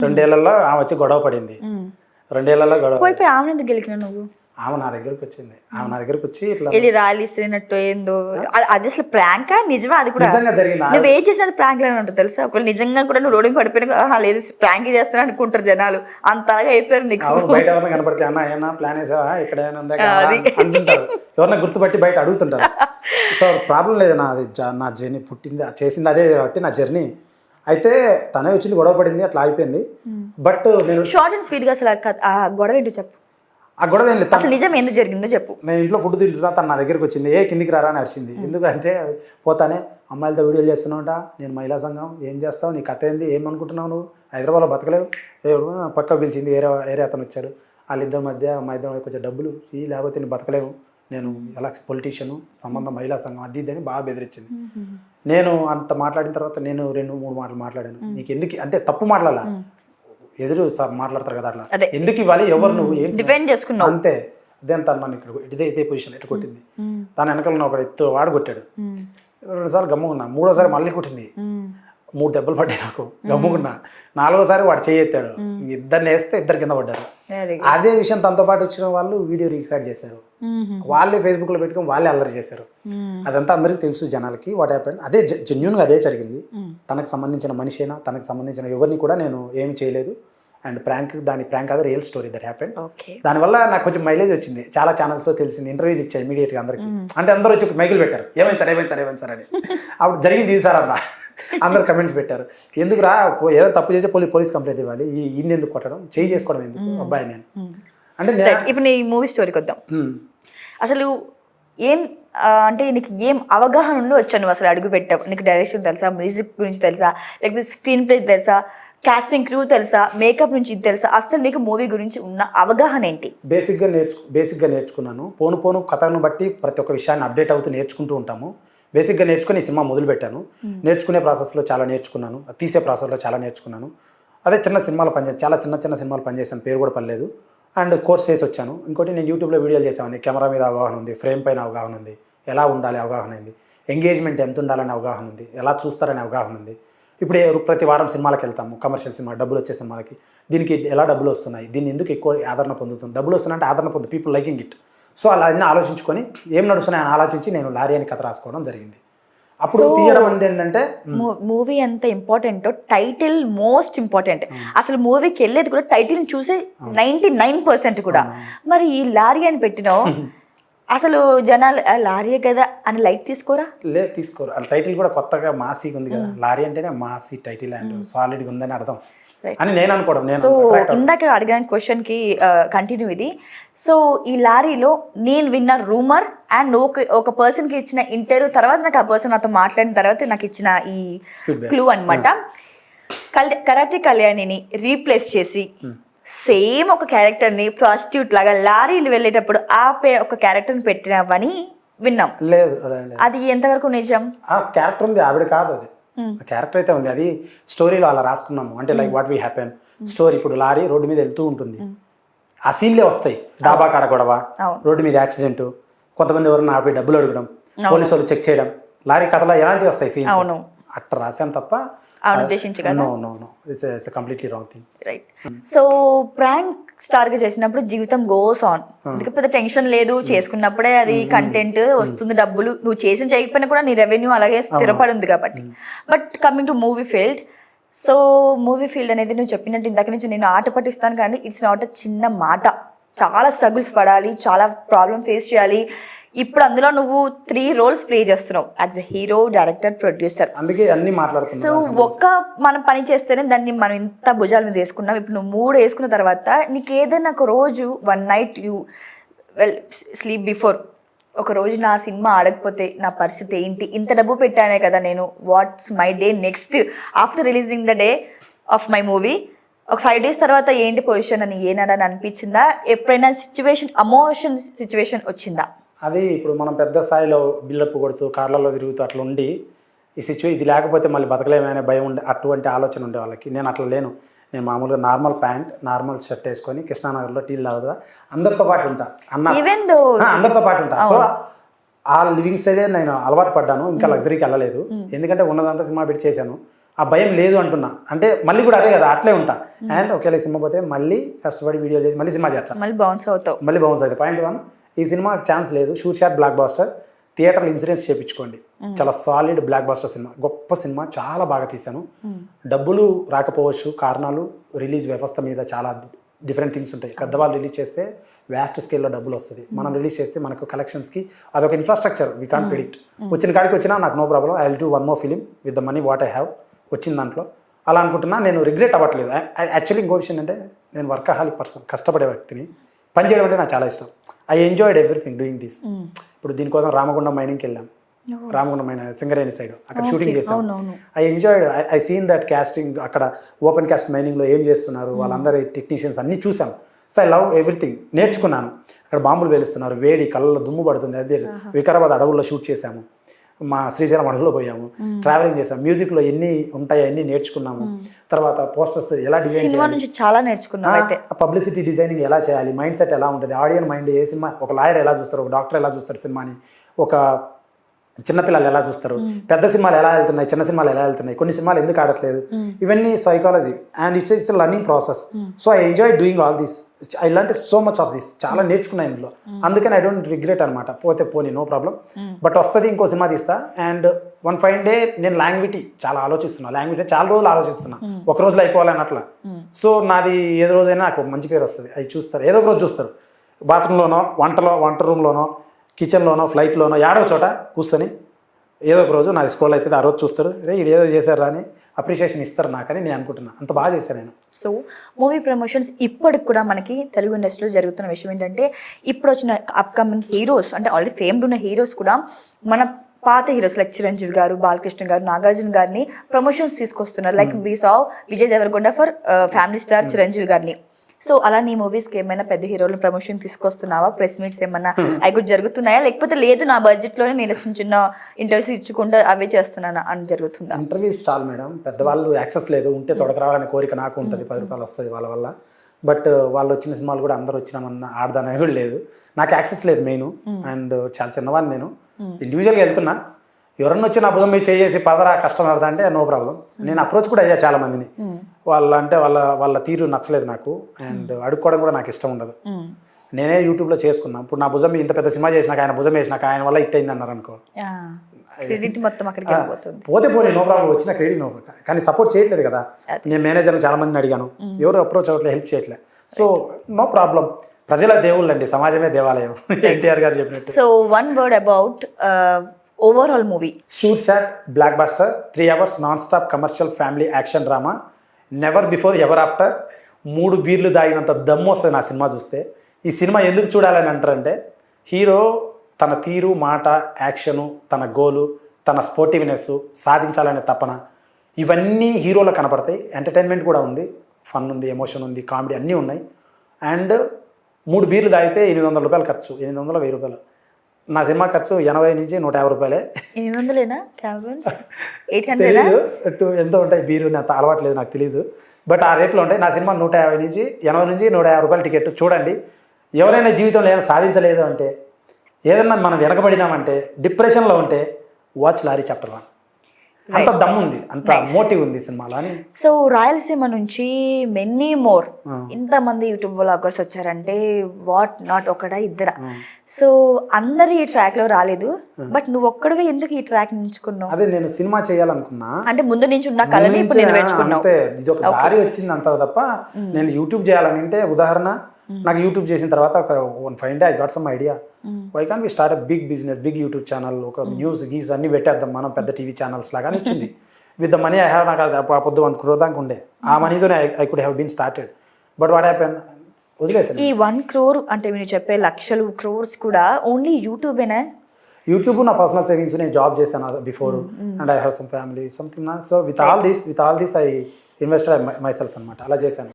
రెండేళ్లలో ఆమె వచ్చి గొడవ పడింది. రెండేళ్లలో గొడవ పోయి ఆమె ఎందుకు గెలికినావు నువ్వు? ఆమె నా దగ్గరకు వచ్చింది. ఆమె నా దగ్గరకు వచ్చి ఇట్లా వెళ్ళి ర్యాలీ ఇస్తున్నట్టు ఏందో అది అసలు ప్రాంకా నిజమా? అది కూడా నిజంగా జరిగింది. నువ్వు ఏం చేసినది ప్రాంక్ లానే ఉంటుంది తెలుసా. ఒకవేళ నిజంగా కూడా నువ్వు రోడ్డు పడిపోయినా లేదు ప్రాంక్ చేస్తున్నా అనుకుంటారు జనాలు. అంతగా అయిపోయారు నీకు. బయట ఎవరైనా కనపడితే అన్న ఏమన్నా ప్లాన్ వేసావా ఇక్కడ ఏమైనా ఉందా అంటుంటారు. ఎవరన్నా గుర్తుపట్టి బయట అడుగుతుంటారు. సో ప్రాబ్లం లేదు, నా జర్నీ పుట్టింది చేసింది అదే కాబట్టి నా జర్నీ. అయితే తనే వచ్చింది, గొడవ పడింది, అట్లా అయిపోయింది. బట్ నేను షార్ట్ అండ్ స్వీట్ గా అసలు ఆ గొడవ ఏంటో చెప్పు. ఆ గొడవ ఏం లేదు, అసలు నిజం ఎందుకు జరిగిందో చెప్పు. నేను ఇంట్లో ఫుడ్ తింటున్నా, తను నా దగ్గరికి వచ్చింది. కిందికి రారా అని అరిచింది. ఎందుకంటే పోతానే అమ్మాయిలతో వీడియోలు చేస్తున్నావుట, నేను మహిళా సంఘం, ఏం చేస్తావు, నీ కథ ఏంది, ఏమనుకుంటున్నావు నువ్వు, హైదరాబాద్లో బతకలేవు. పక్క పిలిచింది, వేరే అతను వచ్చాడు. వాళ్ళిద్దరి మధ్య మా ఇద్దరు కొంచెం డబ్బులు లేకపోతే నేను బతకలేవు, నేను ఎలా పొలిటీషియను, సంబంధం మహిళా సంఘం అది ఇది అని బాగా బెదిరించింది. నేను అంత మాట్లాడిన తర్వాత నేను 2-3 మాటలు మాట్లాడాను. నీకు ఎందుకు అంటే తప్పు మాట్లాడాలా, ఎదురు మాట్లాడతారు కదా అట్లా, ఎందుకు ఇవ్వాలి, ఎవరు నువ్వు, ఏం డిఫెండ్ చేసుకున్నావు అంతే. దేని తను నన్ను ఇక్కడ ఇదే పొజిషన్ ఎట్లా కొట్టింది. తన వెనకాల ఒక ఎత్తు వాడు కొట్టాడు. 2 సార్లు గమ్ముకున్నా. 3వసారి మళ్ళీ కొట్టింది. 3 దెబ్బలు పడ్డాయి నాకు, గమ్ముకున్నా. 4వసారి వాడు చేయెత్తాడు. ఇద్దరిని వేస్తే ఇద్దరు కింద పడ్డారు. అదే విషయం తనతో పాటు వచ్చిన వాళ్ళు వీడియో రికార్డ్ చేశారు. వాళ్ళే ఫేస్బుక్ లో పెట్టుకుని వాళ్ళే అల్లరి చేశారు. అదంతా అందరికీ తెలుసు జనాలకి. వాట్ హ్యాపెన్ అదే జెన్యూన్గా అదే జరిగింది. తనకు సంబంధించిన మనిషి అయినా తనకు సంబంధించిన ఎవరిని కూడా నేను ఏమి చేయలేదు. అండ్ దాని ప్రాంక్ అదే రియల్ స్టోరీ దట్ హ్యాపెన్. దానివల్ల నాకు కొంచెం మైలేజ్ వచ్చింది. చాలా ఛానల్స్ లో తెలిసింది, ఇంటర్వ్యూలు ఇచ్చాయి ఇమీడియట్ గా అందరికి. అంటే అందరూ వచ్చి మైకులు పెట్టారు, ఏమైంది సార్ అని. అప్పుడు జరిగింది ఇది సార్ అన్న. అందరు కమెంట్స్ పెట్టారు, ఎందుకు రా ఏదో తప్పు చేస్తే పోలీస్ కంప్లైంట్ ఇవ్వాలి, ఈయన ఎందుకు కొట్టడం, చేసుకోవడం ఎందుకు అబ్బాయి నేను అంటే. ఇప్పుడు నీ మూవీ స్టోరీకి వద్దాం. అసలు ఏం అంటే నీకు ఏం అవగాహన ఉండి వచ్చాను నువ్వు అసలు అడుగు పెట్టావు? నీకు డైరెక్షన్ తెలుసా, మ్యూజిక్ గురించి తెలుసా, లేకపోతే స్క్రీన్ ప్లే తెలుసా, కాస్టింగ్ క్రూ తెలుసా, మేకప్ నుంచి ఇది తెలుసా? అసలు నీకు మూవీ గురించి ఉన్న అవగాహన ఏంటి? బేసిక్గా నేర్చుకున్నాను. పోను కథను బట్టి ప్రతి ఒక్క విషయాన్ని అప్డేట్ అవుతూ నేర్చుకుంటూ ఉంటాము. బేసిక్గా నేర్చుకుని ఈ సినిమా మొదలుపెట్టాను. నేర్చుకునే ప్రాసెస్లో చాలా నేర్చుకున్నాను, తీసే ప్రాసెస్లో చాలా నేర్చుకున్నాను. అదే చిన్న సినిమాలు చాలా చిన్న సినిమాలు పనిచేసాను, పేరు కూడా పర్లేదు. అండ్ కోర్స్ చేసి వచ్చాను. ఇంకోటి నేను యూట్యూబ్లో వీడియోలు చేసాను. కెమెరా మీద అవగాహన ఉంది, ఫ్రేమ్ పైన అవగాహన ఉంది, ఎలా ఉండాలి అవగాహన ఉంది, ఎంగేజ్మెంట్ ఎంత ఉండాలని అవగాహన ఉంది, ఎలా చూస్తారని అవగాహన ఉంది. ఇప్పుడు ప్రతి వారం సినిమాలకు వెళ్తాము, కమర్షియల్ సినిమా, డబ్బులు వచ్చే సినిమాలకి. దీనికి ఎలా డబ్బులు వస్తున్నాయి, దీన్ని ఎందుకు ఎక్కువ ఆదరణ పొందుతుంది, డబ్బులు వస్తున్నాయంటే ఆదరణ పొందు, పీపుల్ లైకింగ్ ఇట్. సో అలా అన్నీ ఆలోచించుకొని ఏం నడుస్తున్నాయని ఆలోచించి నేను లారీ అని కథ రాసుకోవడం జరిగింది. అప్పుడు తీయడం అనేది ఏంటంటే మూవీ ఎంత ఇంపార్టెంటో టైటిల్ మోస్ట్ ఇంపార్టెంట్. అసలు మూవీకి వెళ్ళేది కూడా టైటిల్ చూసే 99% కూడా. మరి ఈ లారీ అని పెట్టినావు, అసలు జనాలు లారీయే కదా అని లైట్ తీసుకోరా? తీసుకోరు. ఆ టైటిల్ కూడా కొత్తగా మాసీగా ఉంది కదా, లారీ అంటేనే మాసీ టైటిల్ అండ్ సాలిడ్గా ఉందని అర్థం అని నేను అనుకోవడం. సో ఇందాక అడిగిన క్వశ్చన్ కి కంటిన్యూ ఇది. సో ఈ లారీలో నేను విన్న రూమర్ అండ్ ఒక పర్సన్ కి ఇచ్చిన ఇంటర్వ్యూ తర్వాత నాకు ఆ పర్సన్ నాతో మాట్లాడిన తర్వాత నాకు ఇచ్చిన ఈ క్లూ అనమాట. కరాటే కళ్యాణిని రీప్లేస్ చేసి సేమ్ ఒక క్యారెక్టర్ని ప్రాస్టిట్యూట్ లాగా లారీలు వెళ్ళేటప్పుడు ఆపే ఒక క్యారెక్టర్ని పెట్టినవని విన్నాం. లేదు అది ఎంతవరకు నిజం? ఆ క్యారెక్టర్ ఉంది, ఆవిడ కాదు అది. క్యారెక్టర్ అయితే ఉంది, అది స్టోరీలో అలా రాసుకున్నాము. అంటే like what we happen story. ఇప్పుడు లారీ రోడ్డు మీద వెళ్తూ ఉంటుంది, ఆ సీన్లే వస్తాయి. డాబా కాడ గొడవ, రోడ్డు మీద యాక్సిడెంట్, కొంతమంది ఎవరన్నా ఆపి డబ్బులు అడగడం, పోలీసు వాళ్ళు చెక్ చేయడం, లారీ కథలో ఎలాంటివి వస్తాయి సీన్స్. అట్లా రాశాను తప్ప completely wrong thing. Right. So prank star గా చేసినప్పుడు జీవితం గోస్ ఆన్, అందుకే పెద్ద టెన్షన్ లేదు. చేసుకున్నప్పుడే అది కంటెంట్ వస్తుంది, డబ్బులు నువ్వు చేసిన చేయకపోయినా కూడా నీ రెవెన్యూ అలాగే స్థిరపడి ఉంది కాబట్టి. But coming to movie field, so movie field అనేది నువ్వు చెప్పినట్టు ఇందాక నుంచి నేను ఆట పట్టిస్తాను కానీ ఇట్స్ నాట్ అ చిన్న మాట. చాలా స్ట్రగుల్స్ పడాలి, చాలా ప్రాబ్లమ్ ఫేస్ చేయాలి. ఇప్పుడు అందులో నువ్వు 3 roles ప్లే చేస్తున్నావు, as a hero, director, producer. అందుకే అన్ని మాట్లాడుతున్నావు. సో ఒక్క మనం పని చేస్తేనే దాన్ని మనం ఇంత భుజాల మీద వేసుకున్నాం. ఇప్పుడు నువ్వు 3 వేసుకున్న తర్వాత నీకు ఏదైనా ఒక రోజు 1 night యూ స్లీప్ బిఫోర్, ఒక రోజు నా సినిమా ఆడకపోతే నా పరిస్థితి ఏంటి, ఇంత డబ్బు పెట్టానే కదా నేను, what's my day next after releasing the day of my movie, ఒక 5 days తర్వాత ఏంటి పొజిషన్ అని ఏనాడని అనిపించిందా? ఎప్పుడైనా ఎమోషన్ సిచ్యువేషన్ వచ్చిందా? అది ఇప్పుడు మనం పెద్ద స్థాయిలో బిల్డప్ కొడుతూ కార్లలో తిరుగుతూ అట్లా ఉండి ఇది లేకపోతే మళ్ళీ బతకలేమనే భయం ఉండే అటువంటి ఆలోచన ఉండే వాళ్ళకి. నేను అట్లా లేను. నేను మామూలుగా నార్మల్ ప్యాంట్, నార్మల్ షర్ట్ వేసుకొని కృష్ణానగర్లో టీలు తాగుతా, అందరితో పాటు ఉంటా అందరితో పాటు ఉంటా. సో ఆ లివింగ్ స్టైలే నేను అలవాటు పడ్డాను. ఇంకా లగ్జరీకి వెళ్ళలేదు, ఎందుకంటే ఉన్నదంతా సినిమా పెట్టి చేశాను. ఆ భయం లేదు అంటున్నా. అంటే మళ్ళీ కూడా అదే కదా, అట్లే ఉంటా. అండ్ ఒకవేళ ఈ సినిమా పోతే మళ్ళీ కష్టపడి వీడియో చేసి మళ్ళీ సినిమా చేస్తాను, మళ్ళీ బౌన్స్ అవుతావు. మళ్ళీ బౌన్స్ అవుతుంది. పాయింట్ 1, ఈ సినిమా ఛాన్స్ లేదు, షూట్ షాట్ బ్లాక్ బాస్టర్, థియేటర్లో ఇన్సూరెన్స్ చేయించుకోండి. చాలా సాలిడ్ బ్లాక్ బాస్టర్ సినిమా, గొప్ప సినిమా, చాలా బాగా తీశాను. డబ్బులు రాకపోవచ్చు, కారణాలు రిలీజ్ వ్యవస్థ మీద చాలా డిఫరెంట్ థింగ్స్ ఉంటాయి. పెద్దవాళ్ళు రిలీజ్ చేస్తే వ్యాస్ట్ స్కేల్లో డబ్బులు వస్తుంది, మనం రిలీజ్ చేస్తే మనకు కలెక్షన్స్కి అదొక ఇన్ఫ్రాస్ట్రక్చర్, వీ కాంట్ ప్రిడిక్ట్. వచ్చిన కాడికి వచ్చినా నాకు no problem, I will do one more film with the money what I have, వచ్చిన దాంట్లో అలా అనుకుంటున్నా. నేను రిగ్రెట్ అవ్వట్లేదు. యాక్చువల్లీ ఇంకో విషయం ఏంటంటే, నేను వర్కహాలిక్ పర్సన్, కష్టపడే వ్యక్తిని, పని చేయడం అంటే నాకు చాలా ఇష్టం. I enjoyed everything doing this. ఇప్పుడు దీనికోసం రామగుండం మైనింగ్కి వెళ్ళాం, రామగుండం మైన సింగరేణి సైడ్, అక్కడ షూటింగ్ చేసాం. I enjoyed, I seen that casting, అక్కడ ఓపెన్ క్యాస్ట్ మైనింగ్లో ఏం చేస్తున్నారు వాళ్ళందరూ టెక్నీషియన్స్ అన్నీ చూసాం. సో ఐ లవ్ ఎవ్రీథింగ్, నేర్చుకున్నాను. అక్కడ బాంబులు వేలుస్తున్నారు, వేడి, కళ్ళలో దుమ్ము పడుతుంది. అదే వికారాబాద్ అడవుల్లో షూట్ చేశాము, మా శ్రీశైలం అడవుల్లో పోయాము, ట్రావెలింగ్ చేసాము, మ్యూజిక్లో ఎన్ని ఉంటాయో అన్ని నేర్చుకున్నాము. తర్వాత పోస్టర్స్ ఎలా డిజైన్ చేయాలి, చాలా నేర్చుకున్నాం. అయితే పబ్లిసిటీ డిజైనింగ్ ఎలా చేయాలి, మైండ్ సెట్ ఎలా ఉంటుంది, ఆడియన్ మైండ్, ఏ సినిమా, ఒక లాయర్ ఎలా చూస్తారు, ఒక డాక్టర్ ఎలా చూస్తారు సినిమాని, ఒక చిన్నపిల్లలు ఎలా చూస్తారు, పెద్ద సినిమాలు ఎలా వెళ్తున్నాయి, చిన్న సినిమాలు ఎలా వెళ్తున్నాయి, కొన్ని సినిమాలు ఎందుకు ఆడట్లేదు, ఇవన్నీ psychology. And it's learning process. So I enjoy doing all this, I learn so much of this, చాలా నేర్చుకున్నాను ఇందులో. అందుకని ఐ డోంట్ రిగ్రెట్ అనమాట. పోతే పోనీ, నో ప్రాబ్లం, బట్ వస్తుంది, ఇంకో సినిమా తీస్తా. అండ్ వన్ ఫైన్ డే నేను లాంగ్విటీ చాలా ఆలోచిస్తున్నా, లాంగ్విటీ చాలా రోజులు ఆలోచిస్తున్నా, ఒక రోజులో అయిపోవాలని అట్లా. సో నాది ఏదో రోజైనా నాకు ఒక మంచి పేరు వస్తుంది, అది చూస్తారు, ఏదో ఒక రోజు చూస్తారు. బాత్రూంలోనో, వంట రూమ్లోనో, కిచెన్లోనో, ఫ్లైట్లోనో, ఏడో చోట కూర్చొని ఏదో ఒక రోజు నాది స్కూల్ అయితే ఆ రోజు చూస్తారు, రే ఇది ఏదో చేశారు అని అప్రిషియేషన్ ఇస్తారు నాకని నేను అనుకుంటున్నాను. అంత బాగా చేశాను నేను. సో మూవీ ప్రమోషన్స్ ఇప్పటికి కూడా మనకి తెలుగు ఇండస్ట్రీలో జరుగుతున్న విషయం ఏంటంటే, ఇప్పుడు వచ్చిన అప్కమింగ్ హీరోస్, అంటే ఆల్రెడీ ఫేమ్డ్ ఉన్న హీరోస్ కూడా మన పాత హీరోస్ లైక్ చిరంజీవి గారు, బాలకృష్ణ గారు, నాగార్జున గారిని ప్రమోషన్స్ తీసుకొస్తున్నారు. Like we saw Vijay Deverakonda for Family Star Chiranjeevi గారిని. సో అలా నీ మూవీస్కి ఏమైనా పెద్ద హీరోలు ప్రమోషన్ తీసుకొస్తున్నావా? ప్రెస్ మీట్స్ ఏమన్నా అవి కూడా జరుగుతున్నాయా, లేకపోతే లేదు నా బడ్జెట్లోనే నేను చిన్న ఇంటర్వ్యూస్ ఇచ్చుకుంటూ అవే చేస్తున్నానా అని జరుగుతుందా? ఇంటర్వ్యూస్ చాలు మేడం, పెద్దవాళ్ళు యాక్సెస్ లేదు, ఉంటే తొడక రావాలనే కోరిక నాకు ఉంటుంది, 10 రూపాయలు వస్తుంది వాళ్ళ వల్ల. బట్ వాళ్ళు వచ్చిన సినిమాలు కూడా అందరూ వచ్చినామన్న ఆడదాని కూడా లేదు, నాకు యాక్సెస్ లేదు మెయిన్. అండ్ చాలా చిన్నవాడిని నేను, ఇండివిజువల్గా వెళ్తున్నా. ఎవరన్నా వచ్చి నా భుజం మీద చేసి పదరా కష్టం అర్థం అంటే నో ప్రాబ్లం. నేను అప్రోచ్ కూడా అయ్యా చాలా మందిని, వాళ్ళ తీరు నచ్చలేదు నాకు, అండ్ అడుక్కోవడం కూడా నాకు ఇష్టం ఉండదు. నేనే యూట్యూబ్లో చేసుకున్నాను. ఇప్పుడు నా భుజం ఇంత పెద్ద సినిమా చేసినాక, ఆయన భుజం వేసినాక ఆయన వల్ల హిట్ అయింది అన్నారు అనుకో, క్రెడిట్ మొత్తం అక్కడికి వెళ్ళిపోతుంది. పోతే పోనీ, నో ప్రాబ్లం, వచ్చిన క్రెడిట్ నో. కానీ సపోర్ట్ చేయట్లేదు కదా. నేను మేనేజర్లు చాలా మందిని అడిగాను, ఎవరు అప్రోచ్ అవ్వట్లేదు, హెల్ప్ చేయట్లేదు. సో నో ప్రాబ్లం, ప్రజల దేవుళ్ళు అండి, సమాజమే దేవాలయం, ఎన్టీఆర్ గారు చెప్పినట్టు. So one word about overall movie. Shoot shot block buster, 3 hours non stop commercial family action drama, never before ever after. 3 బీర్లు దాగినంత దమ్ము వస్తుంది నా సినిమా చూస్తే. ఈ సినిమా ఎందుకు చూడాలని అంటారంటే, హీరో తన తీరు, మాట, యాక్షను, తన గోలు, తన స్పోర్టివ్నెస్, సాధించాలనే తపన, ఇవన్నీ హీరోలో కనపడతాయి. ఎంటర్టైన్మెంట్ కూడా ఉంది, ఫన్ ఉంది, ఎమోషన్ ఉంది, కామెడీ అన్నీ ఉన్నాయి. అండ్ 3 బీర్లు తాగితే 800 రూపాయలు ఖర్చు, 800, 1000 రూపాయలు. నా సినిమా ఖర్చు 80 నుంచి 150 రూపాయలే. 800 ఎంత ఉంటాయి బీరు, అంత అలవాట్లేదు, నాకు తెలియదు. బట్ ఆ రేట్లో ఉంటాయి. నా సినిమా 150 నుంచి 80 నుంచి 150 రూపాయల టికెట్. చూడండి, ఎవరైనా జీవితంలో ఏమైనా సాధించలేదు అంటే, ఏదన్నా మనం వెనకబడినామంటే, డిప్రెషన్లో ఉంటే, వాచ్ లారీ చాప్టర్ 1. అంత దమ్ము ఉంది, అంత మోటివ్ ఉంది సినిమాలో అని. సో రాయలసీమ నుంచి మెనీ మోర్ ఇంతమంది యూట్యూబ్ వ్లాగర్స్ వచ్చారంటే, వాట్ నాట్ ఒకడా ఇద్దరా. సో అందరు ఈ ట్రాక్ లో రాలేదు, బట్ నువ్వు ఒక్కడివే ఎందుకు ఈ ట్రాక్ ఎంచుకున్నావు? అదే నేను సినిమా చేయాలనుకున్నా, అంటే ముందు నుంచి ఉన్న కళని ఇప్పుడు నెరవేర్చుకున్నావు. అంతే, ఇది ఒక దారి వచ్చింది అంత తప్ప. నేను యూట్యూబ్ చేయాలని అంటే, ఉదాహరణ నాకు యూట్యూబ్ చేసిన తర్వాత ఒక fine day I got some idea, why can't we start a big business, big YouTube channel, ఒక న్యూస్ గీస్ అన్ని పెట్టేద్దాం మనం, పెద్ద టీవీ ఛానల్స్ లాగా వచ్చింది. With the money I have, నాకు ఆ పొద్దు 1 crore దాకా ఉండే, ఆ మనీతోనే I could have been started. But what happen, వదిలేసాను. ఈ 1 crore అంటే మీరు చెప్పే లక్షలు, క్రోర్స్ కూడా ఓన్లీ యూట్యూబేనా? యూట్యూబ్ నా పర్సనల్ సేవింగ్స్, నేను జాబ్ చేస్తాను before, and I have some family something. So with all this I invested my self అనమాట, అలా చేశాను.